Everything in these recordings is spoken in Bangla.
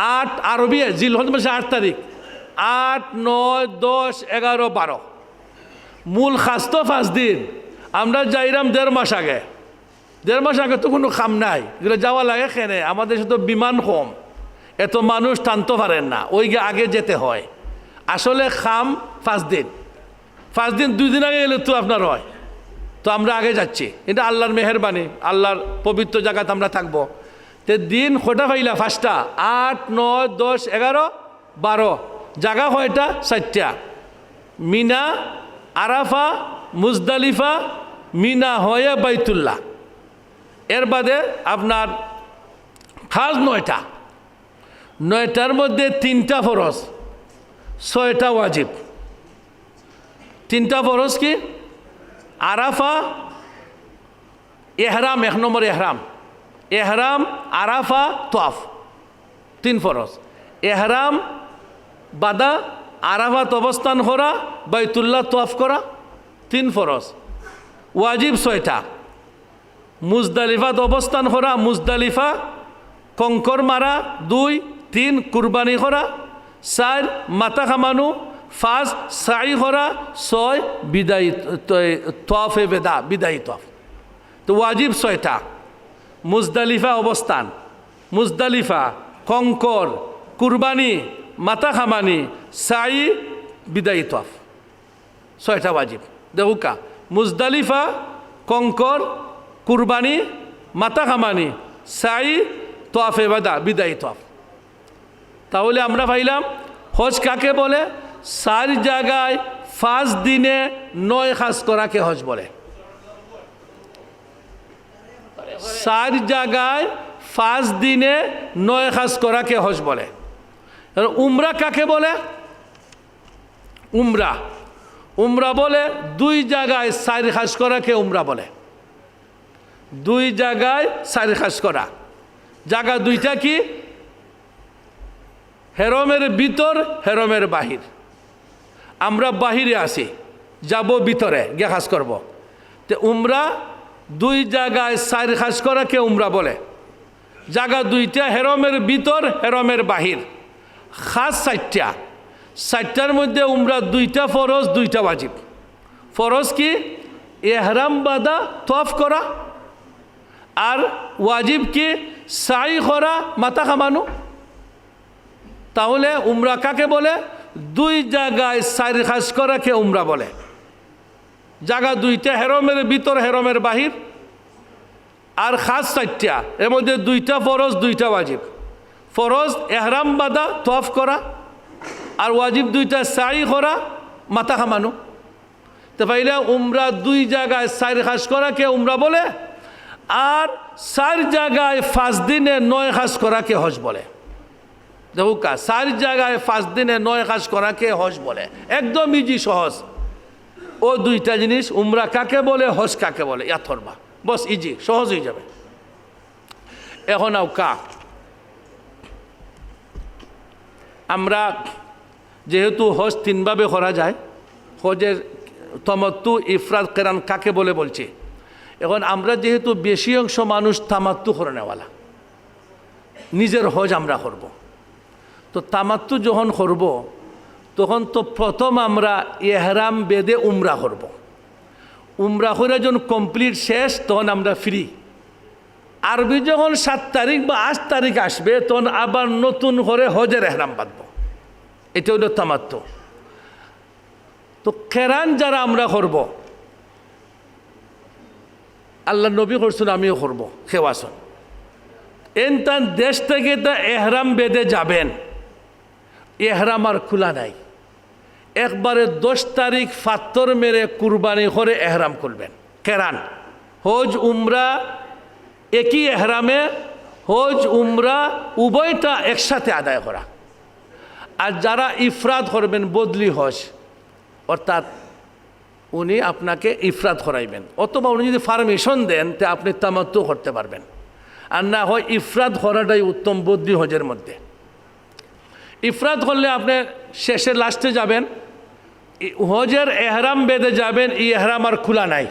8 আরবি জিলহজ মাসে 8 তারিখ, 8, 9, 10, 11, 12 মূল খাস তো 5 দিন। আমরা যাইরাম 1.5 মাস আগে, 1.5 মাস আগে তো কোনো খাম নাই, এগুলো যাওয়া লাগে কেনে, আমাদের সাথে বিমান কম, এত মানুষ টানতে পারেন না, ওই আগে যেতে হয়। আসলে খাম 5 দিন, 5 দিন 2 দিন আগে গেলে তো আপনার হয়, তো আমরা আগে যাচ্ছি। এটা আল্লাহর মেহেরবানি, আল্লাহর পবিত্র জায়গাতে আমরা থাকবো। তে দিন কটা পাইলা? 5টা, 8, 9, 10, 11, 12 জায়গা কয়টা? 4টা। মিনা, আরাফা, মুজদালিফা, মিনা হয়ে বাইতুল্লাহ। এর বাদে আপনার খাস 9টা, 9টার মধ্যে 3টা ফরজ, 6টা ওয়াজিব। 3টা ফরজ কি? আরাফা, এহরাম, 1 নম্বর এহরাম, এহরাম, আরাফা, তোয়াফ, 3 ফরজ। এহরাম বাদা, আরাফাত অবস্থান করা, বাইতুল্লাহ তোয়াফ করা, 3 ফরজ। ওয়াজিব 6টা। মুজদালিফাত অবস্থান করা, মুজদালিফা কঙ্কর মারা, 2, 3 কুরবানি করা, 4 মাথা খামানো, 5 সাই করা, 6 বিদায়ী তোয়াফে বেদা, বিদায়ী তোয়াফ। তো ওয়াজিব 6টা। মুজদালিফা অবস্থান, মুজদালিফা কঙ্কর, কুরবানি, মাথা খামানি, সাই, বিদায়ী তোয়াফ, 6টা ওয়াজিব। দেখুকা, মুজদালিফা, কঙ্কর, কুরবানি, মাথা খামানি, সাই, তোয়াফে বেদা, বিদায়ী তোয়াফ। তাহলে আমরা পাইলাম হজ কাকে বলে? 4 জায়গায় 5 দিনে 9 কাজ করাকে হজ বলে। 4 জায়গায় 5 দিনে 9 কাজ করাকে হজ বলে। উমরা কাকে বলে? উমরা, উমরা বলে 2 জায়গায় 4 কাজ করাকে উমরা বলে। 2 জায়গায় 4 কাজ করা। জায়গা 2টা কি? হেরমের ভিতর, হেরমের বাহির। আমরা বাহিরে আছি, যাব ভিতরে গিয়ে কাজ করব। তো উমরা 2 জায়গায় 4 কাজ করাকে উমরা বলে। জায়গা 2টা, হেরমের ভিতর, হেরমের বাহির। খাস 4টা, 4টার মধ্যে উমরা 2টা ফরজ, 2টা ওয়াজিব। ফরজ কি? এহরাম বাদা তোয়াফ করা। আর ওয়াজিব কি? সাই করা, মাথা খামানো। তাহলে উমরা কাকে বলে? 2 জায়গায় 4 কাজ করাকে উমরা বলে। জায়গা 2টা, হেরমের ভিতর, হেরমের বাহির। আর খাস 4টা, এর মধ্যে 2টা ফরজ, 2টা ওয়াজিব। ফরজ এহরাম বাদা তোয়াফ করা, আর ওয়াজিব 2টা সাই করা, মাথা খামানো। তো পাইলে উমরা 2 জায়গায় 4 কাজ করাকে উমরা বলে, আর 4 জায়গায় 5 দিনে 9 কাজ করাকে হজ বলে। দেখুকা, 4 জায়গায় 5 দিনে 9 কাজ করাকে হজ বলে। একদম ইজি, সহজ। ও 2টা জিনিস, উমরা কাকে বলে, হজ কাকে বলে, ইয়া ধরবা, বস ইজি, সহজ হয়ে যাবে। এখন আউকা আমরা যেহেতু হজ 3 ভাবে করা যায়, হজের তামাত্তু, ইফরাদ, কিরান কাকে বলে বলছি। এখন আমরা যেহেতু বেশি অংশ মানুষ তামাত্তু করে নেওয়ালা, নিজের হজ আমরা করব। তো তামাত্তু যখন করব, তখন তো প্রথম আমরা এহরাম বেদে উমরা করব। উমরা করে যখন কমপ্লিট শেষ, তখন আমরা ফ্রি। আরবি যখন 7 তারিখ বা 8 তারিখ আসবে, তখন আবার নতুন করে হজের এহরাম বাঁধব। এটা হলো তামাত্তু। তো কেরান যারা আমরা করব, আল্লাহ নবী করছেন, আমিও করব, খেওয়াসন। তার দেশ থেকে তা এহরাম বেঁধে যাবেন, এহরাম আর খোলা নাই। একবারে 10 তারিখ ফাত্তর মেরে কুরবানি করে এহরাম করবেন। কেরান হজ উমরা একই এহরামে, হজ উমরা উভয়টা একসাথে আদায় করা। আর যারা ইফরাদ করবেন, বদলি হজ, অর্থাৎ উনি আপনাকে ইফরাদ করাইবেন, অথবা উনি যদি পারমিশন দেন, তে আপনি তামাত্তু করতে পারবেন। আর না হয় ইফরাদ করাটাই উত্তম বদলি হজের মধ্যে। ইফরাদ করলে আপনি শেষে লাস্টে যাবেন, হজের এহরাম বেঁধে যাবেন, এই এহরাম আর খোলা নাই।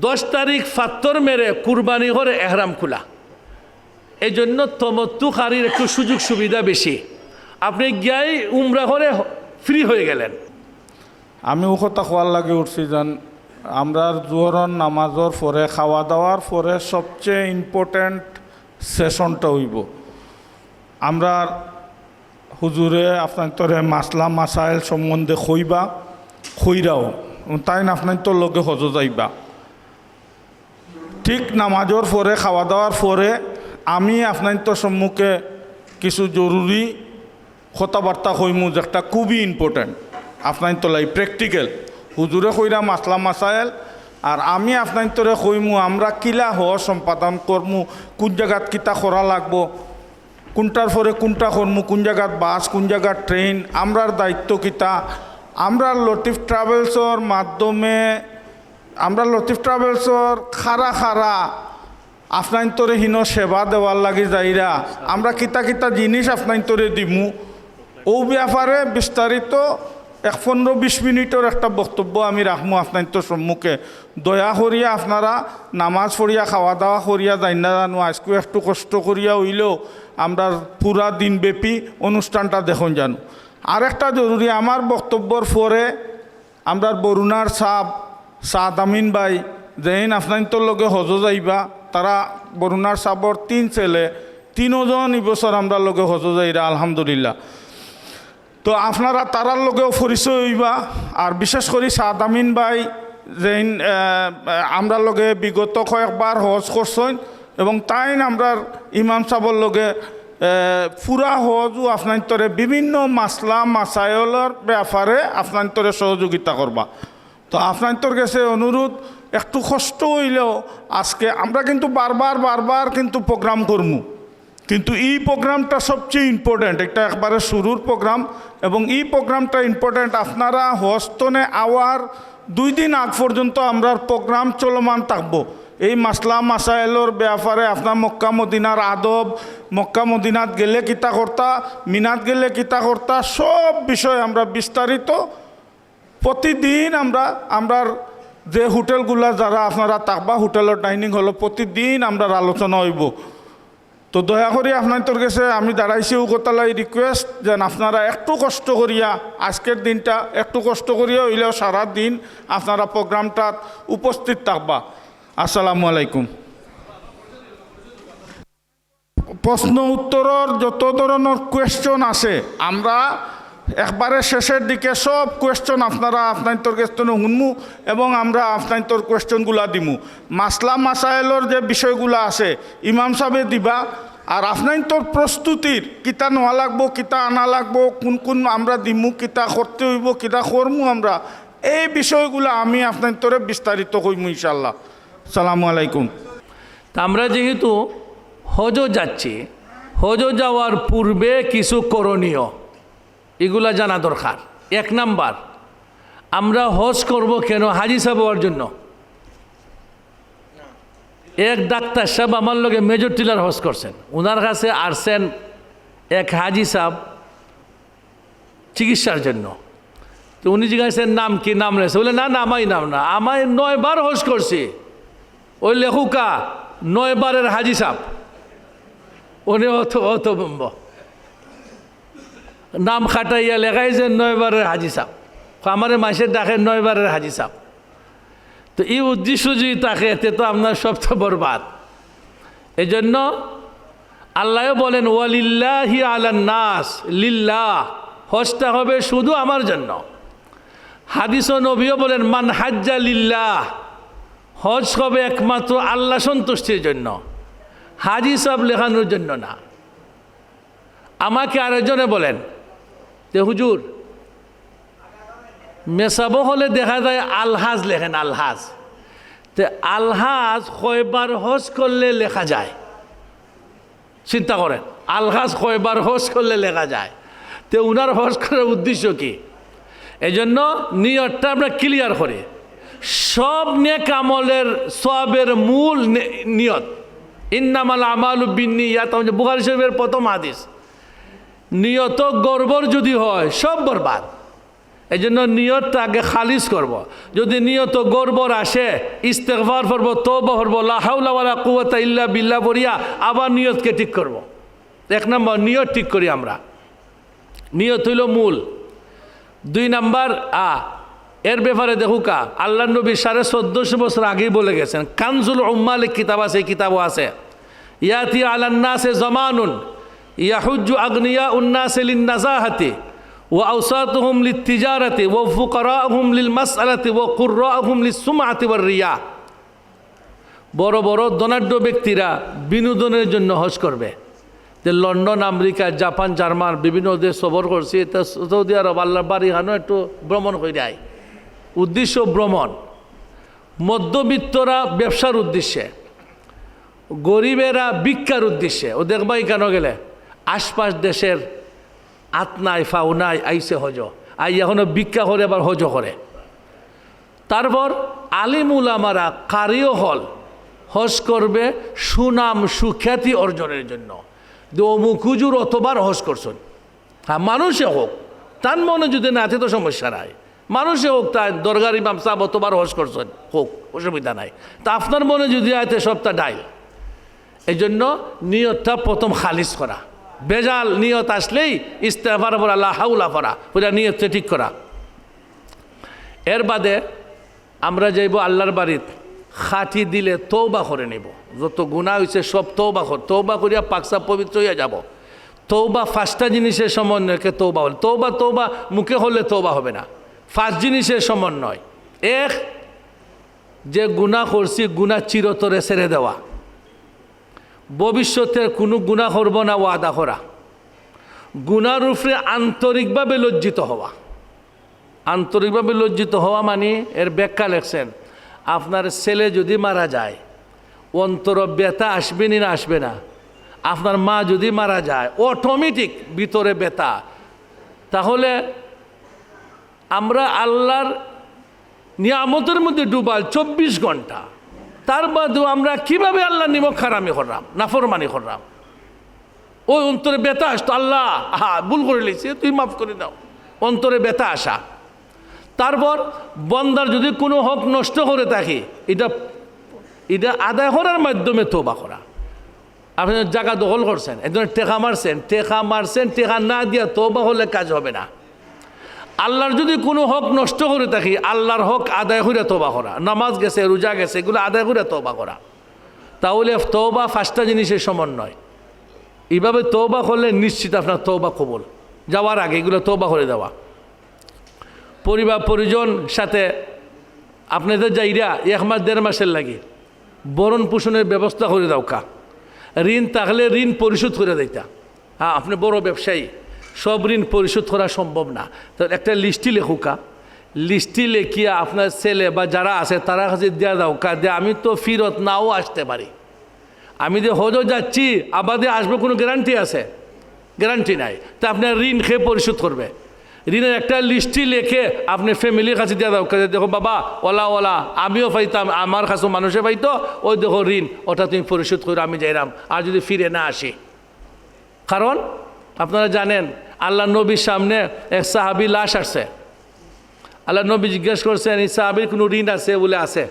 10 তারিখ ফাত্তর মেরে কুরবানি করে এহরাম খোলা। এই জন্য তমত্তুকারীর একটু সুযোগ সুবিধা বেশি। আপনি গিয়াই উমরা করে ফ্রি হয়ে গেলেন। আমি ও কথা খোয়ার লাগে উঠছি যেন আমরা জোহরন নামাজর পরে খাওয়া দাওয়ার পরে সবচেয়ে ইম্পর্ট্যান্ট সেশনটা হইব। আমরা হুজুরে আপনার তোরে মাসলা মাসাইল সম্বন্ধে খইরাও তাই না আপনার তোর লগে হজ যাইবা। ঠিক নামাজর পরে খাওয়া দাওয়ার পরে আমি আপনার তোর সম্মুখে কিছু জরুরি কথাবার্তা কইমু যেটা খুবই ইম্পর্ট্যান্ট আপনার তোলাই প্র্যাকটিক্যাল। হুজুরে কইরা মাসলা মাসাইল আর আমি আপনার তোরে কইমু আমরা কিলা হজ সম্পাদন করমু, কোন জায়গাত কিতা করা লাগবো, কোনটার পরে কোনটা করমু, কোন জায়গাত বাস, কোন জায়গাত ট্রেন, আমরার দায়িত্ব কিতা। আমরা লতিফ ট্রাভেলসর মাধ্যমে আমরা লতিফ ট্রাভেলসর খারা আপনার তোরে হিনো সেবা দেওয়ার লাগে যাইরা আমরা কিতা কিতা জিনিস আপনার তোরে দিমু ও ব্যাপারে বিস্তারিত 15-20 মিনিটের একটা বক্তব্য আমি রাখবো আপনার তোর সম্মুখে। দয়া করিয়া আপনারা নামাজ পড়িয়া খাওয়া দাওয়া করিয়া যাই না জানো আজকে একটু কষ্ট করিয়া হইলেও আমরা পুরা দিনব্যাপী অনুষ্ঠানটা দেখুন জানো। আর একটা জরুরি আমার বক্তব্যর পরে আমরা বরুণার সাদ আমিন ভাই যেইন আপনার তোর লগে হজ যাইবা তারা বরুণার সাবর 3 ছেলে 3জন এবছর আমরা লগে হজ যাইরা আলহামদুলিল্লাহ। তো আপনারা তারার লগেও পরিচয় হইবা। আর বিশেষ করে সাদ আমিন ভাই যেইন আমরা লগে বিগত কয়েকবার হজ করছেন এবং তাই আমরা ইমাম সাহর লগে পুরা হজও আপনার তরে বিভিন্ন মাসলা মাসাইলের ব্যাপারে আপনার তরে সহযোগিতা করবা। তো আপনার তোর কাছে অনুরোধ একটু কষ্ট হইলেও আজকে আমরা কিন্তু বারবার কিন্তু প্রোগ্রাম করমু, কিন্তু এই প্রোগ্রামটা সবচেয়ে ইম্পর্ট্যান্ট। এটা একবারে শুরুর প্রোগ্রাম এবং এই প্রোগ্রামটা ইম্পর্ট্যান্ট। আপনারা হস্তনে আওয়ার 2 দিন আগ পর্যন্ত আমরা প্রোগ্রাম চলমান থাকবো। এই মাসলা মাসাইলের ব্যাপারে আপনার মক্কা মদিনার আদব, মক্কা মদিনাত গেলে কিতা কর্তা, মিনাত গেলে কিতা কর্তা, সব বিষয় আমরা বিস্তারিত প্রতিদিন আমরার যে হোটেলগুলা যারা আপনারা থাকবা হোটেলের ডাইনিং হলো প্রতিদিন আমরা আলোচনা হইব। তো দয়া করে আপনার তোর কাছে আমি দাঁড়াইছি ও কথালাই রিকোয়েস্ট যেন আপনারা একটু কষ্ট করিয়া আজকের দিনটা একটু কষ্ট করিয়া হইলেও সারা দিন আপনারা প্রোগ্রামটা উপস্থিত থাকবা। আসসালামু আলাইকুম। প্রশ্ন উত্তরের যত ধরনের কোয়েশ্চন আছে আমরা একবারে শেষের দিকে সব কোয়েশ্চন আপনারা আপনার তোর কোয়েশ্চন শুনমু এবং আমরা আপনার তোর কোয়েশ্চনগুলা দিমু। মাসলা মাসাইলের যে বিষয়গুলো আছে ইমাম সাহেবে দিবা। আর আপনার তোর প্রস্তুতির কিতা নেওয়া লাগবো, কিতা আনা লাগবো, কোন আমরা দিমু, কিতা করতে হইব, কিতা করমু আমরা, এই বিষয়গুলো আমি আপনার তোরে বিস্তারিত কইমু ইনশাল্লাহ। সালামু আলাইকুম। তা আমরা যেহেতু হজ যাচ্ছি, হজ যাওয়ার পূর্বে কিছু করণীয় এগুলা জানা দরকার। 1 নাম্বার, আমরা হজ করব কেন? হাজি সাহেব হওয়ার জন্য। এক ডাক্তার সাহেব আমার লগে মেজর টিলার হজ করছেন, ওনার কাছে আসছেন এক হাজি সাহেব চিকিৎসার জন্য। তো উনি জিজ্ঞাসেন নাম কি, নাম রয়েছে? বলে না আমায় নাম না, আমায় 9 বার হজ করছি। ওই লেখুকা 9 বারের হাজি সাহেব, উনি অত নাম খাটাইয়া লেখাইছেন 9 বারের হাজি সাহেব। আমার মাসে ডাকে 9 বারের হাজি সাহেব। তো এই উদ্দেশ্য যদি থাকে এতে তো আপনার সব তো বরবাদ। এই জন্য আল্লাহ বলেন ওয়ালিল্লাহি আলান নাস, লিল্লাহ, হজটা হবে শুধু আমার জন্য। হাদিস ও নবীও বলেন মান হাজ্জা লিল্লাহ, হজ হবে একমাত্র আল্লাহ সন্তুষ্টির জন্য, হাজি সাহেব লেখানোর জন্য না। আমাকে আরেকজনে বলেন যে হুজুর মেসাবো হলে দেখা যায় আলহাজ লেখেন, আলহাজ। তো আলহাজ কয়বার হজ করলে লেখা যায়? চিন্তা করেন, আলহাজ কয়বার হজ করলে লেখা যায়? তো উনার হজ করার উদ্দেশ্য কি? এই জন্য নিয়তটা আমরা ক্লিয়ার করি। সব নেক আমলের সওয়াবের মূল নিয়ত। ইন্নামাল আমালু বিন্নিয়াত, বুখারী শরীফের প্রথম হাদিস। নিয়ত গড়বড় যদি হয় সব বরবাদ। এই জন্য নিয়তটা আগে খালিজ করব। যদি নিয়ত গর্বর আসে ইস্তেগফার করব, তওবা করব, লা হাওলা ওয়ালা কুওয়াতা ইল্লা বিল্লাহ পড়িয়া আবার নিয়তকে ঠিক করব। এক নম্বর নিয়ত ঠিক করি আমরা, নিয়ত হইল মূল। 2 নাম্বার এর ব্যাপারে দেখুকা আল্লাহ নবী 1450 বছর আগেই বলে গেছেন, কানজুল উম্মাল কিতাব আছে, কিতাবও আছে, ইয়াতি আলান নাসে জামানুন ইয়াহুজ্জু আগনিয়া উন্নাসে লিন-নাজাহাতি ওয়া আওসাতুহুম লিত-তিজারাতি ওয়া ফুকারাহুম লিল-মাসআলাতি ওয়া কুররাহুম লিস-সুমআতি ওয়ার-রিয়া। বড় বড় ধনাঢ্য ব্যক্তিরা বিনোদনের জন্য হজ করবে। যে লন্ডন, আমেরিকা, জাপান, জার্মান বিভিন্ন দেশ সফর করছি, তা সৌদি আরব আল্লাহর বাড়ি হানো একটু ভ্রমণ করে যায়, উদ্দেশ্য ভ্রমণ। মধ্যবিত্তরা ব্যবসার উদ্দেশ্যে, গরিবেরা ভিক্ষার উদ্দেশ্যে। ও দেখবাই কেন গেলে আশপাশ দেশের আতনায় ফাউনায় আইসে হজ, আই এখনও ভিক্ষা করে আবার হজ করে। তারপর আলিম উলামারা কারিও হল হজ করবে সুনাম সুখ্যাতি অর্জনের জন্য। অমুক হুজুর অতবার হজ করছেন, হ্যাঁ মানুষে হোক, তার মনে যদি না আছে তো সমস্যা নাই, মানুষে হোক, তাই দরগার ইমাম সাহেব অতবার হজ করছেন, হোক, অসুবিধা নাই। তা আপনার মনে যদি আয়তে সবটা ডাইল। এই জন্য নিয়তটা প্রথম খালিজ করা, বেজাল নিয়ত আসলেই ইস্তেগফার পড়া, লা হাওলা পড়া, পুরা নিয়তটা ঠিক করা। এর বাদে আমরা যাইব আল্লাহর বাড়িত, খাটি দিলে তওবা করে নেব, যত গুনাহ হয়েছে সব তওবা করিয়া পাকসা পবিত্র হইয়া যাব। তওবা 5টা জিনিসের সমন্বয়কে তওবা হল। তওবা মুখে হলে তওবা হবে না, 5 জিনিসের সমন্বয়। 1, যে গুনাহ করছি গুনাহ চিরতরে ছেড়ে দেওয়া, ভবিষ্যতের কোনো গুনাহ করব না ওয়াদা করা, গুনাহর উপরে আন্তরিকভাবে লজ্জিত হওয়া। আন্তরিকভাবে লজ্জিত হওয়া মানে এর ব্যাখ্যা লেখছেন, আপনার ছেলে যদি মারা যায় অন্তর ব্যথা আসবে না আসবে না? আপনার মা যদি মারা যায় অটোমেটিক ভিতরে ব্যথা। তাহলে আমরা আল্লাহর নিয়ামতের মধ্যে ডুবাল 24 ঘন্টা, তার বাদেও আমরা কিভাবে আল্লাহ নিমক হারামি করলাম, নাফরমানি করলাম? ওই অন্তরে ব্যথা আসতো, আল্লাহ ভুল করে লিখছি, তুই মাফ করে দাও, অন্তরে ব্যথা আসা। তারপর বন্দার যদি কোনো হক নষ্ট করে থাকি, এটা আদায় করার মাধ্যমে তওবা করা। আপনি জায়গা দখল করছেন, একজন টেকা মারছেন, টেকা না দিয়া তওবা হলে কাজ হবে না। আল্লাহর যদি কোনো হক নষ্ট করে থাকি, আল্লাহর হক আদায় করে তওবা করা, নামাজ গেছে, রোজা গেছে, এগুলো আদায় করে তওবা করা। তাহলে তওবা 5টা জিনিসের সমন্বয়। এইভাবে তওবা করলে নিশ্চিত আপনার তওবা কবুল। যাওয়ার আগে এগুলো তওবা করে দেওয়া। পরিবার পরিজন সাথে আপনাদের যাইরা 1 মাস 1.5 মাসের লাগে বরণ পোষণের ব্যবস্থা করে দাও। ঋণ থাকলে ঋণ পরিশোধ করে দিতা। হ্যাঁ, আপনি বড় ব্যবসায়ী, সব ঋণ পরিশোধ করা সম্ভব না, তো একটা লিস্টি লেখুকা, লিস্টি লেখিয়া আপনার ছেলে বা যারা আছে তারা কাছে দেওয়া দাও, যে আমি তো ফিরত নাও আসতে পারি, আমি যে হজ যাচ্ছি আবাদে আসবো কোনো গ্যারান্টি আছে? গ্যারান্টি নাই। তা আপনার ঋণ খেয়ে পরিশোধ করবে, ঋণের একটা লিস্টি লেখে আপনি ফ্যামিলির কাছে দিয়ে দাও, দেখো বাবা ওলা আমিও পাইতাম, আমার কাছেও মানুষে পাইতো, ওই দেখো ঋণ, ওটা তুমি পরিশোধ করো, আমি যাইলাম, আর যদি ফিরে না আসি। কারণ আপনারা জানেন আল্লাহ নবীর সামনে এক সাহাবী লাশ আসছে, আল্লাহ নবী জিজ্ঞেস করছেন এই সাহাবীর কোনো ঋণ আছে? বলে আছে।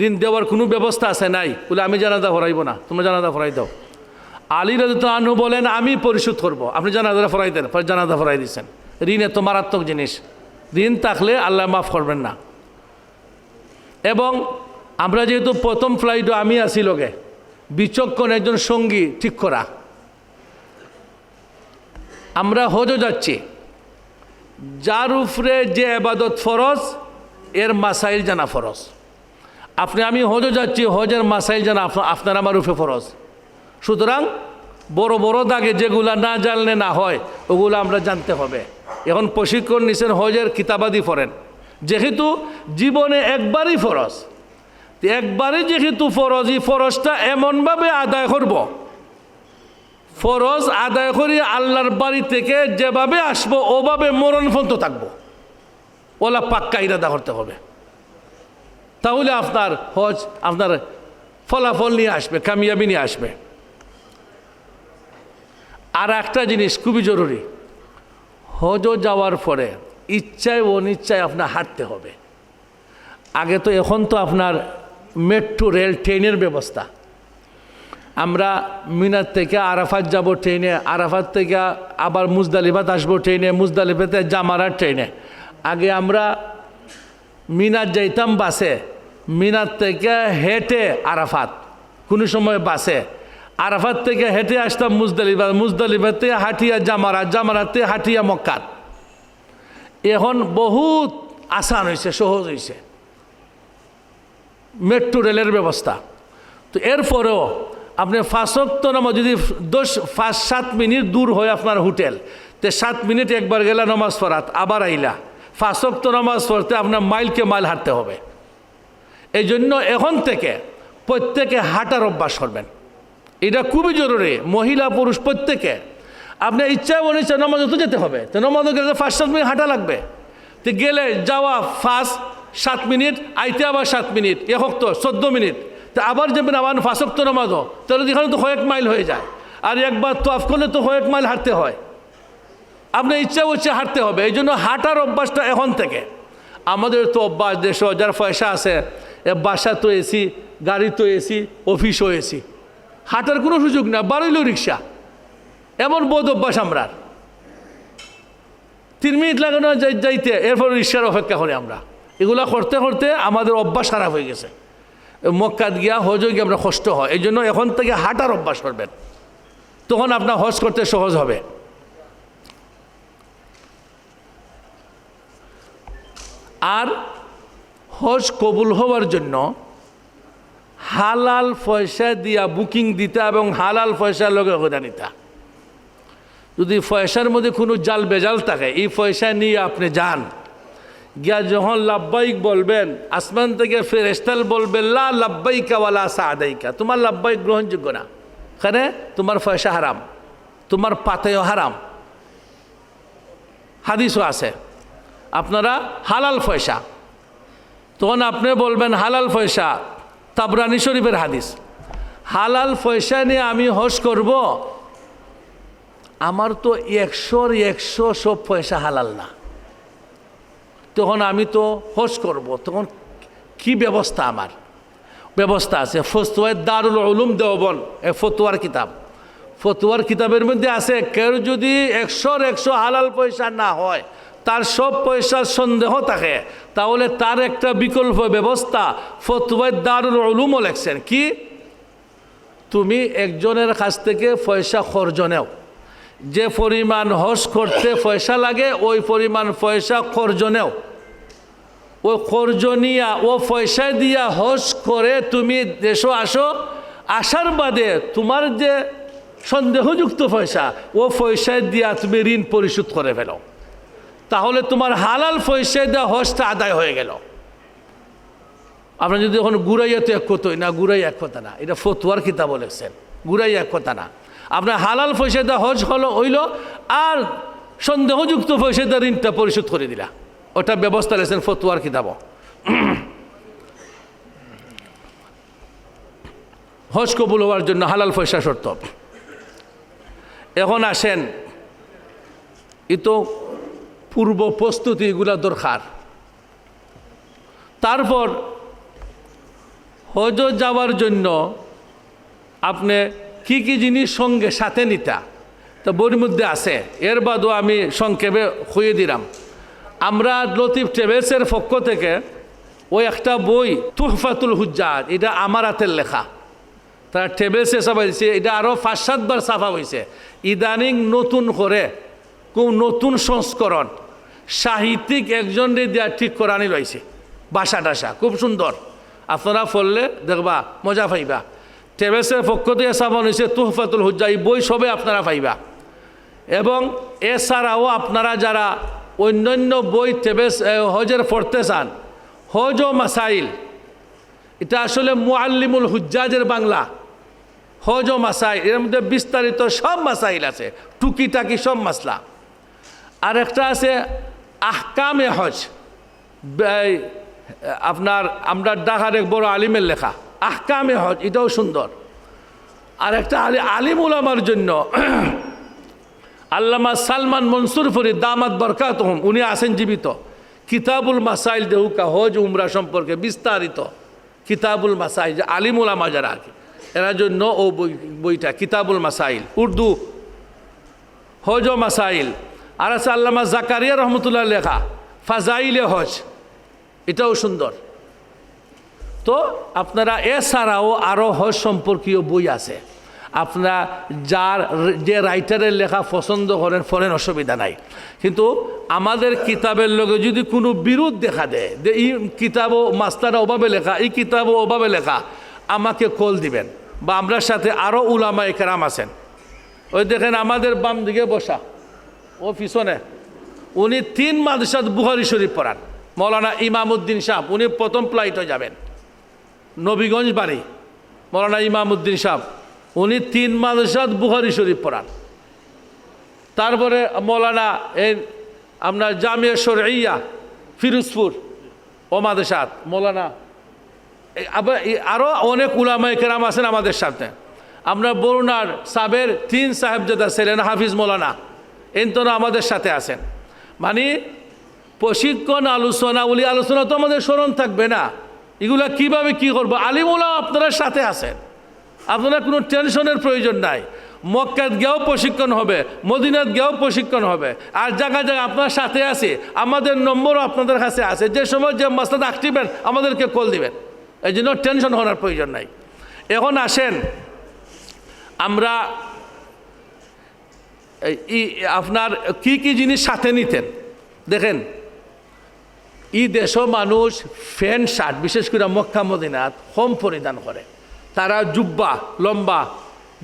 ঋণ দেওয়ার কোনো ব্যবস্থা আছে? নাই। বলে আমি জানাজা পড়াইব না, তোমরা জানাজা পড়াই দাও। আলী রাদিয়াল্লাহু আনহু বলেন আমি পরিশোধ করব, আপনি জানাজা পড়াই দেন, পরে জানাজা পড়াই দিচ্ছেন। ঋণ এত মারাত্মক জিনিস, ঋণ থাকলে আল্লাহ মাফ করবেন না। এবং আমরা যেহেতু প্রথম ফ্লাইটও আমি আছি লগে, বিচক্ষণ একজন সঙ্গী ঠিক করা, আমরা হজও যাচ্ছি, যার উপরে যে ইবাদত ফরজ এর মাসাইল জানা ফরজ। আমি হজও যাচ্ছি, হজের মাসাইল জানা আপনার আমার উপরে ফরজ। সুতরাং বড় বড় দাগে যেগুলা না জানলে না হয় ওগুলো আমরা জানতে হবে। এখন প্রশিক্ষণ নিছেন হজের কিতাবাদি পড়েন, যেহেতু জীবনে একবারই ফরজ, একবারই যেহেতু ফরজ, এই ফরজটা এমনভাবে আদায় করব, ফরজ আদায় করি আল্লাহর বাড়ি থেকে যেভাবে আসবো ওভাবে মরণ পর্যন্ত থাকবো, ওলা পাক্কা ইরাদা করতে হবে। তাহলে আপনার হজ আপনার ফলাফল নিয়ে আসবে, কামিয়াবি নিয়ে আসবে। আর একটা জিনিস খুবই জরুরি, হজ যাওয়ার পরে ইচ্ছায় অনিচ্ছায় আপনার হাঁটতে হবে। আগে তো এখন তো আপনার মেট্রো রেল ট্রেনের ব্যবস্থা। আমরা মিনার থেকে আরাফাত যাব ট্রেনে, আরাফাত থেকে আবার মুজদালিফাত আসবো ট্রেনে, মুজদালিফাতে জামারার ট্রেনে। আগে আমরা মিনার যাইতাম বাসে, মিনার থেকে হেঁটে আরাফাত, কোনো সময় বাসে, আরাফাত থেকে হেঁটে আসতাম মুজদালিফা, মুজদালিফাতে হাঁটিয়া জামারাত, জামারাতে হাঁটিয়া মক্কাত। এখন বহুত আসান হয়েছে, সহজ হয়েছে মেট্রো রেলের ব্যবস্থা। তো এরপরেও আপনি 5 ওয়াক্ত নামাজ যদি 5-7 মিনিট দূর হয় আপনার হোটেল, তো 7 মিনিট একবার গেলা নামাজ পড়াত, আবার আইলা 5 ওয়াক্ত নামাজ পড়তে আপনার মাইলকে মাইল হাঁটতে হবে। এই জন্য এখন থেকে প্রত্যেকে হাঁটার অভ্যাস করবেন, এটা খুবই জরুরি। মহিলা পুরুষ প্রত্যেকে আপনার ইচ্ছায় অনিচ্ছা নামাজ তো যেতে হবে, তো নামাজও গেলে 5-7 মিনিট হাঁটা লাগবে। তো গেলে যাওয়া 7 মিনিট, আইতে আবার 7 মিনিট, এ হোক তো 14 মিনিট। তা আবার যাবেন আবার 5 ওয়াক্ত নামাজও, তাহলে এখানে তো কয়েক মাইল হয়ে যায়। আর একবার তোয়াফ করলে তো কয়েক মাইল হাঁটতে হয়, আপনার ইচ্ছা হচ্ছে হাঁটতে হবে। এই জন্য হাঁটার অভ্যাসটা এখন থেকে। আমাদের তো অভ্যাস, দেশ যার পয়সা আছে, বাসা তো এসি, গাড়ি তো এসি, অফিসও এসি, হাঁটার কোনো সুযোগ না, বাড়ইলেও রিক্সা। এমন বোধ অভ্যাস আমরা 3 মিনিট লাগানো যাইতে, এরপর রিক্সার অপেক্ষা করি আমরা। এগুলা করতে করতে আমাদের অভ্যাস খারাপ হয়ে গেছে। মক্কাত গিয়া হজে গিয়ে আমরা কষ্ট হয়। এই জন্য এখন থেকে হাঁটার অভ্যাস করবেন, তখন আপনার হজ করতে সহজ হবে। আর হজ কবুল হওয়ার জন্য হালাল পয়সা দিয়া বুকিং দিতা এবং হালাল পয়সার লগে কথা নিতা। যদি পয়সার মধ্যে কোনো জাল বেজাল থাকে, এই পয়সা নিয়ে আপনি যান, গিয়া যখন লাব্বাইক বলবেন, আসমান থেকে ফেরেশতাল বলবেন লা লাব্বাইকা ওয়ালা সাদাইকা, তোমার লাব্বাইক গ্রহণযোগ্য না, কেন? তোমার পয়সা হারাম, তোমার পাতেও হারাম। হাদিসও আছে আপনারা হালাল পয়সা, তখন আপনি বলবেন হালাল পয়সা, তাবরানি শরীফের হাদিস, হালাল পয়সা নিয়ে আমি হজ করব, আমার তো 100 সব পয়সা হালাল না, তখন আমি তো হজ করব, তখন কি ব্যবস্থা? আমার ব্যবস্থা আছে। ফতোয়া দারুল উলুম দেওবন্দ, ফতোয়ার কিতাব, ফতোয়ার কিতাবের মধ্যে আছে কেউ যদি 100 হালাল পয়সা না হয়, তার সব পয়সার সন্দেহ থাকে, তাহলে তার একটা বিকল্প ব্যবস্থা ফতোয়া দারুল উলুমও লেখছেন কি, তুমি একজনের কাছ থেকে পয়সা খরচ নেও, যে পরিমাণ হজ করতে পয়সা লাগে ওই পরিমাণ পয়সা খরচ নেও, ও খরচ নিয়া ও পয়সা দিয়া হজ করে তুমি দেশে আসো, আসার বাদে তোমার যে সন্দেহযুক্ত পয়সা, ও পয়সা দিয়া তুমি ঋণ পরিশোধ করে ফেলো, তাহলে তোমার হালাল পয়সা দেওয়া হজটা আদায় হয়ে গেল। আপনার যদি এখন গুড়াইয়া তো এক কথাই না, গুড়াই এক কথা না, এটা ফতোয়ার কিতাব বলেছেন, গুড়াই এক কথা না। আপনার হালাল পয়সা দেওয়া হজ হইল, আর সন্দেহযুক্ত পয়সা দেওয়া ঋণটা পরিশোধ করে দিলা, ওটা ব্যবস্থা লেছেন ফতোয়ার কিতাব। হজ কবুল হওয়ার জন্য হালাল পয়সা শর্ত। এখন আসেন, এ তো পূর্ব প্রস্তুতি, এগুলা দরকার। তারপর হজ যাওয়ার জন্য আপনি কি কি জিনিস সঙ্গে সাথে নিতা, তো বইয়ের মধ্যে আছে, এর বাদও আমি সংক্ষেপে খুঁয়ে দিলাম। আমরা লতিফ ট্রাভেলসের পক্ষ থেকে ওই একটা বই তুহফাতুল হুজ্জাজ, এটা আমার হাতের লেখা, তারা ট্রাভেলসে ছাপা দিয়েছে, এটা আরও 5-7 বার ছাপা হয়েছে। ইদানিং নতুন করে খুব নতুন সংস্করণ সাহিত্যিক একজনরে দেওয়া ঠিক করানি রয়েছে, বাসা টাসা খুব সুন্দর, আপনারা পড়লে দেখবা মজা পাইবা। ট্রাভেলসের পক্ষ থেকে ছাপানো হয়েছে তুহফাতুল হুজ্জা, এই বই সবে আপনারা পাইবা। এবং এছাড়াও আপনারা যারা অন্যান্য বই ট্রাভেলস হজের পড়তে চান, হজ ও মাসাইল, এটা আসলে মুআল্লিমুল হুজ্জাজের বাংলা, হজ ও মাসাইল, এর মধ্যে বিস্তারিত সব মাসাইল আছে, টুকিটাকি সব মাসলা। আর একটা আছে আহকামে হজ, আপনার আমরা ঢাকার এক বড় আলিমের লেখা আহকামে হজ, এটাও সুন্দর। আর একটা আলিম উলামার জন্য আল্লামা সালমান মনসুর ফরিদ দামাত বরকাতহুম, উনি আছেন জীবিত। কিতাবুল মাসাইল দেহুকা হজ উমরা সম্পর্কে বিস্তারিত কিতাবুল মাসাইল, যে আলিমুল আমা যারা আছে এরা জন্য ও বইটা কিতাবুল মাসাইল, উর্দু হজ ও মাসাইল। আর আছে আল্লামা জাকারিয়া রহমতুল্লাহ লেখা ফাজাইলে হজ, এটাও সুন্দর। তো আপনারা এছাড়াও আরও হজ সম্পর্কীয় বই আছে, আপনারা যে রাইটারের লেখা পছন্দ করেন পড়েন, অসুবিধা নাই। কিন্তু আমাদের কিতাবের লগে যদি কোনো বিরোধ দেখা দেয় যে এই কিতাবও মাস্টাররা ওভাবে লেখা, এই কিতাবও ওভাবে লেখা, আমাকে কল দিবেন। বা আমরার সাথে আরও উলামা একরাম আছেন, ওই দেখেন আমাদের বাম দিকে বসা ও পিছনে, উনি 3 মাদ্রাসাত বুখারী শরীফ পড়ান, মৌলানা ইমামউদ্দিন সাহেব, উনি প্রথম ফ্লাইটে যাবেন, নবীগঞ্জ বাড়ি মৌলানা ইমামউদ্দিন সাহেব, উনি 3 মাদ্রাসাত বুখারী শরীফ পড়ান। তারপরে মৌলানা এই আপনার জামিয়া শরঈয়া ফিরোজপুর ও মাদ্রাসাত মৌলানা, আবার আরও অনেক উলামায়ে কেরাম আছেন আমাদের সাথে। আমরা বরুণার সাবের 3 সাহেবজাদা ছিলেন হাফিজ মৌলানা, এনতনা আমাদের সাথে আছেন। মানে প্রশিক্ষণ আলোচনা বলি, আলোচনা তো আমাদের স্মরণ থাকবে না, এগুলা কিভাবে কি করবো, আলিমুলা আপনারা সাথে আছেন, আপনারা কোনো টেনশনের প্রয়োজন নাই। মক্কাত গিয়েও প্রশিক্ষণ হবে, মদিনাত গিয়েও প্রশিক্ষণ হবে, আর জায়গায় জায়গায় আপনার সাথে আছে, আমাদের নম্বরও আপনাদের কাছে আছে, যে সময় যে মাস্টার আসবেন আমাদেরকে কল দিবেন, এই জন্য টেনশন হওয়ার প্রয়োজন নাই। এখন আসেন আমরা আপনার কি কি জিনিস সাথে নিতেন দেখেন। এই দেশও মানুষ প্যান্ট শার্ট, বিশেষ করে মক্কা মদিনাত কম পরিধান করে, তারা জুব্বা লম্বা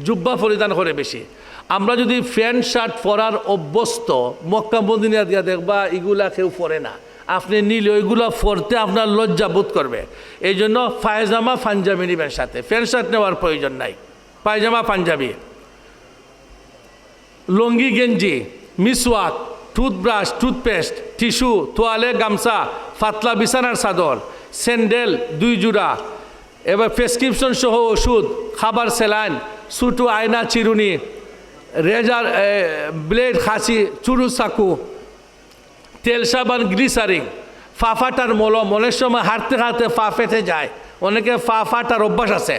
জুব্বা পরিধান করে বেশি। আমরা যদি প্যান্ট শার্ট পরার অভ্যস্ত, মক্কা মদিনা দিয়া দেখবা এগুলা কেউ পরে না, আপনি নিলে ওইগুলো পরতে আপনার লজ্জা বোধ করবে। এই জন্য পায়জামা পাঞ্জাবি নেবেন সাথে, প্যান্ট শার্ট নেওয়ার প্রয়োজন নাই, পায়জামা পাঞ্জাবি, লুঙ্গি গেঞ্জি, মিসওয়াক, টুথব্রাশ, টুথপেস্ট, টিস্যু, তোয়ালে, গামছা, পাতলা বিছানার চাদর, স্যান্ডেল 2 জোড়া, এবার প্রেসক্রিপশন সহ ওষুধ, খাবার, স্যালাইন, ছোটো আয়না, চিরুনি, রেজার, ব্লেড, খাসি, চুরু, চাকু, তেল, সাবান, গ্লিসারিং, পা ফাটার মলম, অনেক সময় হাঁটতে হাঁটতে পা ফেটে যায়, অনেকে পা ফাটার অভ্যাস আছে,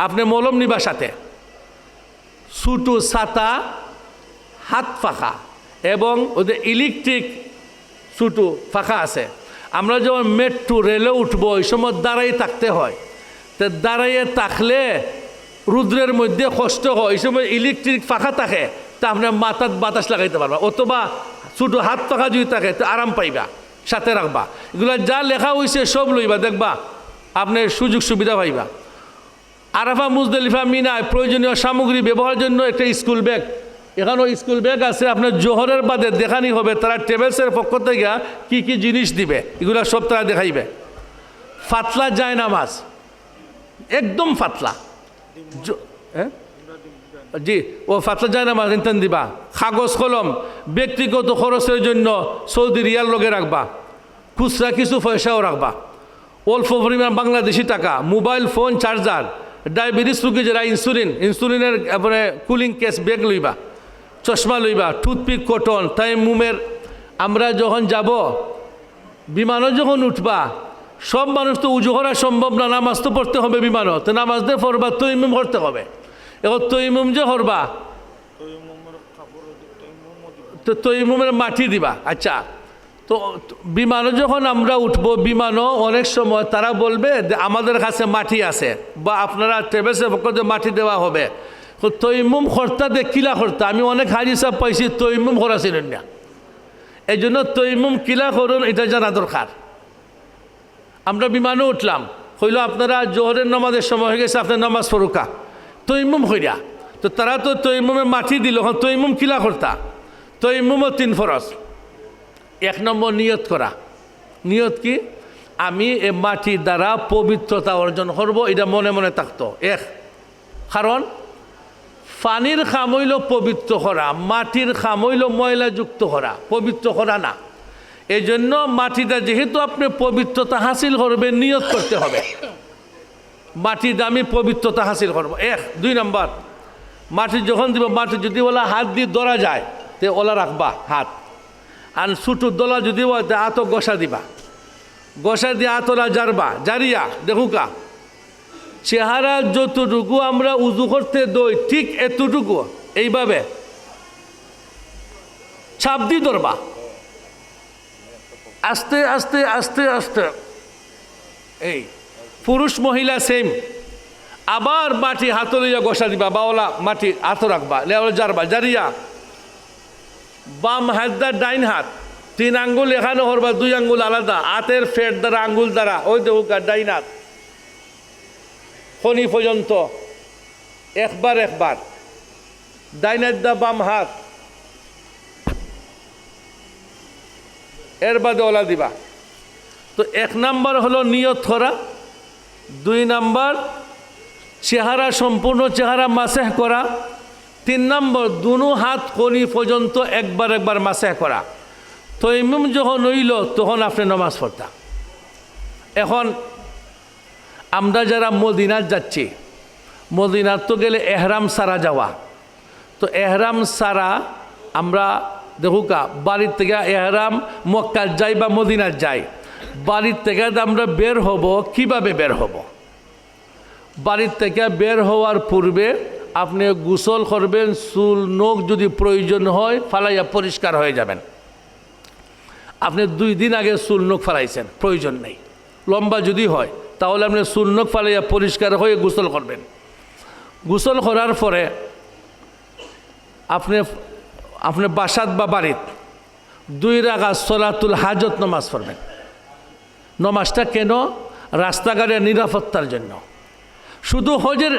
আপনি মলম নিবা সাথে, ছোটো ছাতা, হাত পাখা, এবং ওদের ইলেকট্রিক ছোটো পাখা আছে। আমরা যখন মেট্রো রেলে উঠবো ওই সময় দাঁড়াই থাকতে হয়, তো দাঁড়াইয়ে থাকলে রুদ্রের মধ্যে কষ্ট হয়, এই সময় ইলেকট্রিক পাখা থাকে, তা আপনার মাথার বাতাস লাগাইতে পারবা, অথবা ছোটো হাত পাখা যদি থাকে তো আরাম পাইবা, সাথে রাখবা। এগুলো যা লেখা হয়েছে সব লইবা, দেখবা আপনি সুযোগ সুবিধা পাইবা। আরাফা, মুজদালিফা, মিনায় প্রয়োজনীয় সামগ্রী ব্যবহারের জন্য একটা স্কুল ব্যাগ, এখানেও স্কুল ব্যাগ আছে, আপনার জোহরের বাদে দেখানি হবে, তারা ট্রেভেলসের পক্ষ থেকে কি কি জিনিস দিবে এগুলো সব তারা দেখাইবে। ফাতলা যায় নামাজ, একদম ফাতলা, হ্যাঁ জি, ও ফাতলা যায় নামাজ ইনতেন দিবা। কাগজ কলম ব্যক্তিগত খরচের জন্য সৌদি রিয়াল লগে রাখবা, খুচরা কিছু পয়সাও রাখবা, অল্প পরিমাণ বাংলাদেশি টাকা, মোবাইল ফোন, চার্জার, ডায়াবেটিস রোগী যারা ইনসুলিনের মানে কুলিং কেস ব্যাগ লইবা, চশমা লইবা, টুথপিক, কটন, তাইমুমের। আমরা যখন যাব বিমানও যখন উঠবা, সব মানুষ তো উজু করা সম্ভব না, নামাজ তো পড়তে হবে বিমানও, তো নামাজ দিয়ে পড়বা, তৈমুম করতে হবে। এখন তৈমুম যে করবা, তো তৈমুমের মাটি দিবা। আচ্ছা, তো বিমানও যখন আমরা উঠবো, বিমানও অনেক সময় তারা বলবে যে আমাদের কাছে মাটি আছে, বা আপনারা ট্রেভেলসের পক্ষ থেকে মাটি দেওয়া হবে। তৈমুম খরতা দে কিলা খরতা, আমি অনেক হাজি সাহেব পাইছি তৈমুম করা ছিলেন না, এই জন্য তৈমুম কিলা করুন এটা জানা দরকার। আমরা বিমানও উঠলাম, হইল আপনারা জোহরের নামাজের সময় হয়ে গেছে, আপনার নামাজ পড়ুকা, তৈমুম হইয়া, তো তারা তো তৈমুমে মাটি দিল, তৈমুম কিলা করতা, তৈমুমও 3 ফরজ। 1 নম্বর নিয়ত করা। নিয়ত কি? আমি এ মাটি দ্বারা পবিত্রতা অর্জন করব, এটা মনে মনে থাকতো। কারণ পানির খাম হইল পবিত্র করা, মাটির খাম হইল ময়লাযুক্ত করা, পবিত্র করা না। এই জন্য মাটিটা যেহেতু আপনি পবিত্রতা হাসিল করবেন, নিয়ত করতে হবে মাটিতে আমি পবিত্রতা হাসিল করব। 2 নম্বর, মাটি যখন দিব, মাটি যদি বলা হাত দিয়ে ধরা যায়, তে ওলা রাখবা হাত, আর ছোটো দলা যদি হয় তে আতো গসা দিবা, গসা দিয়ে আতলা জারবা, জারিয়া দেখুকা চেহারা যতটুকু আমরা উজু করতে দই ঠিক এতটুকু এইভাবে ছাপ দিয়ে ধরবা, আস্তে আস্তে আস্তে আস্তে, এই পুরুষ মহিলা সেম। আবার মাটি হাতে লইয়া গসা দিবা, বাওলা মাটি হাত রাখবা, জারবা, জারিয়া বাম হাত দা ডাইন হাত 3 আঙ্গুল এখানে হরবা, 2 আঙ্গুল আলাদা, হাতের ফেট দ্বারা আঙ্গুল দ্বারা ওই দেহুকা ডাইন হাত খনি পর্যন্ত একবার একবার, ডাইন হাত দা বাম হাত, এর বাদে ওলা দিবা। তো 1 নাম্বার হলো নিয়ত করা, 2 নাম্বার চেহারা সম্পূর্ণ চেহারা মাসেহ করা, 3 নম্বর দুনো হাত কনি পর্যন্ত একবার একবার মাসেহ করা। তৈমুম যখন হইল তখন আপনি নামাজ পড়তা। এখন আমরা যারা মদিনাত যাচ্ছি, মদিনাত তো গেলে এহরাম সারা যাওয়া, তো এহরাম সারা আমরা দেখুকা বাড়ির থেকে এহরাম মক্কা যাই বা মদিনাত যাই, বাড়ির থেকে আমরা বের হব, কিভাবে বের হব? বাড়ির থেকে বের হওয়ার পূর্বে আপনি গোসল করবেন, চুল নখ যদি প্রয়োজন হয় ফালাইয়া পরিষ্কার হয়ে যাবেন। আপনি 2 দিন আগে চুল নখ ফালাইছেন, প্রয়োজন নেই। লম্বা যদি হয় তাহলে আপনি চুল নখ ফালাইয়া পরিষ্কার হয়ে গোসল করবেন। গোসল করার পরে আপনি বাসাত বা বাড়িত 2 রাকাত সলাতুল হাজত নামাজ পড়বেন। নামাজটা কেন? রাস্তাঘাটের নিরাপত্তার জন্য, শুধু হজের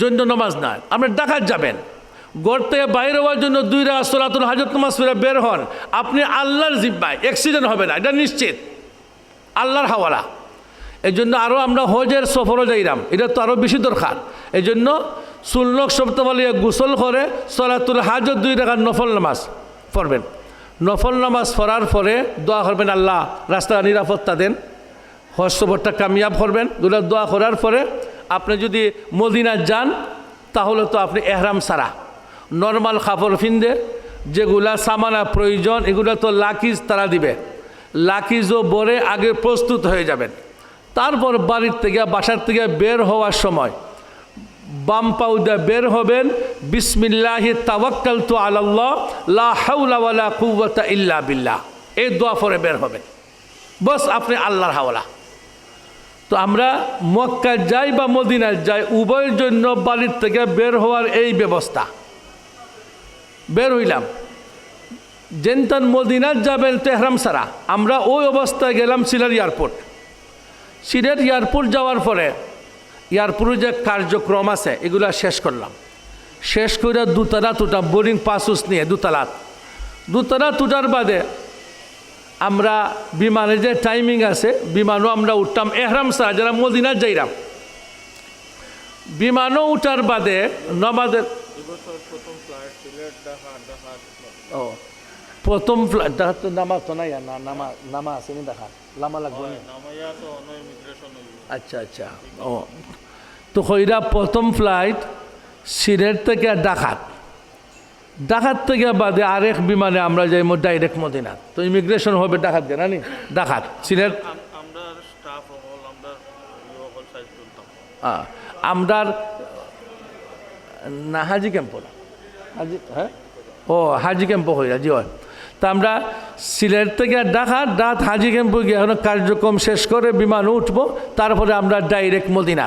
জন্য নামাজ নয়। আপনি ডাকাত যাবেন, ঘর থেকে বাইরে হওয়ার জন্য 2 রাকাত সলাতুল হাজত নামাজ পড়ে বের হন, আপনি আল্লাহর জিম্মায়, অ্যাক্সিডেন্ট হবে না, এটা নিশ্চিত, আল্লাহর হাওয়ালা। এই জন্য আরও আমরা হজের সফরও যাইলাম, এটা তো আরও বেশি দরকার। এই জন্য সুন্নত সপ্তাহে গোসল করে সলাতুল হাজত 2 রাকাত নফল নামাজ পড়বেন। নফল নামাজ পড়ার পরে দোয়া করবেন, আল্লাহ রাস্তা নিরাপত্তা দেন, হজ সফরটা কামিয়াব করবেন। দোয়া করার পরে আপনি যদি মদিনা যান তাহলে তো আপনি এহরাম সারা নর্মাল কাপড় ফিন্দে, যেগুলা সামানা প্রয়োজন এগুলো তো লাকিজ তারা দিবে, লাকিজও বরে আগে প্রস্তুত হয়ে যাবেন। তারপর বাড়ির থেকে বাসার থেকে বের হওয়ার সময় বাম পাউ দিয়ে বের হবেন, বিসমিল্লাহি তাওয়াক্কালতু আলাল্লাহ লা হাওলা ওয়ালা কুওয়াতা ইল্লা বিল্লাহ, এই দোয়া পরে বের হবেন। বস আপনি আল্লাহর হাওলা। তো আমরা মক্কা যাই বা মদিনায় যাই উভয়ের জন্য বাড়ির থেকে বের হওয়ার এই ব্যবস্থা। বের হইলাম, যেনতান মদিনাত যাবেন তো এহরাম সারা, আমরা ওই অবস্থায় গেলাম সিলেট এয়ারপোর্ট। সিলেট এয়ারপোর্ট যাওয়ার পরে এয়ারপোর্টের যে কার্যক্রম আছে এগুলো শেষ করলাম। শেষ করে দুতলা টুটা বোর্ডিং পাসুস নিয়ে দুতলা টুটার বাদে আমরা বিমানের যে টাইমিং আছে বিমানও আমরা উঠতাম এহরাম সারা, যারা মদিনাত যাইলাম। বিমানও উঠার বাদে নমাজের প্রথম ফ্লাইট দেখা তো নামা তো নাই না, নামা আছে নি দেখা লামা লাগবে না। আচ্ছা আচ্ছা, ও তো কইরা প্রথম ফ্লাইট সিলেট থেকে ঢাকাত থেকে বাদে আরেক বিমানে আমরা যাই ডাইরেক্ট মদিনা। তো ইমিগ্রেশন হবে ঢাকাত গে না নি, ঢাকাত সিলেট আমরা না হাজি ক্যাম্পো না হাজি, হ্যাঁ ও হাজি ক্যাম্পো হইয়া জি হয়। তা আমরা সিলেট থেকে ঢাকা হাজি ক্যাম্পে গিয়ে এখন কার্যক্রম শেষ করে বিমানে উঠবো, তারপরে আমরা ডাইরেক্ট মদিনা।